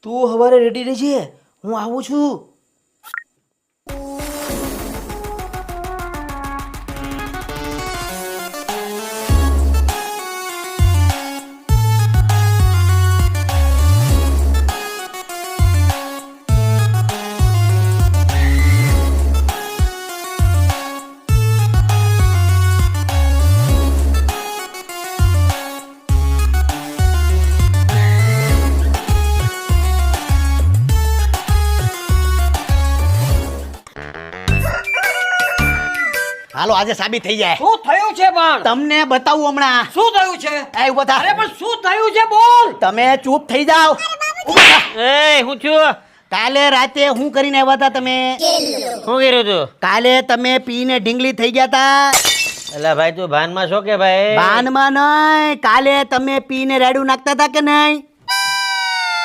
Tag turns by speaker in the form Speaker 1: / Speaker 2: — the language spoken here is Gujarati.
Speaker 1: તું સવારે રેડી રહેજે, હું આવું છું.
Speaker 2: હાલો આજે સાબિત થઈ જાય.
Speaker 3: શું થયું છે પણ?
Speaker 2: તમને બતાવું હમણાં.
Speaker 3: શું થયું છે?
Speaker 2: એ ઉભો થા.
Speaker 3: અરે પણ શું થયું છે બોલ.
Speaker 2: તમે ચૂપ થઈ જાઓ.
Speaker 4: એ હું છું?
Speaker 2: કાલે રાતે હું કરીને આવ્યા હતા તમે?
Speaker 4: શું કર્યું તું?
Speaker 2: કાલે તમે પીને ઢીંગલી થઈ ગયા હતા.
Speaker 4: એલા ભાઈ તું ભાનમાં છો કે ભાઈ?
Speaker 2: બાનમાં નહીં, કાલે તમે પીને રેડું નાખતા હતા કે નહીં?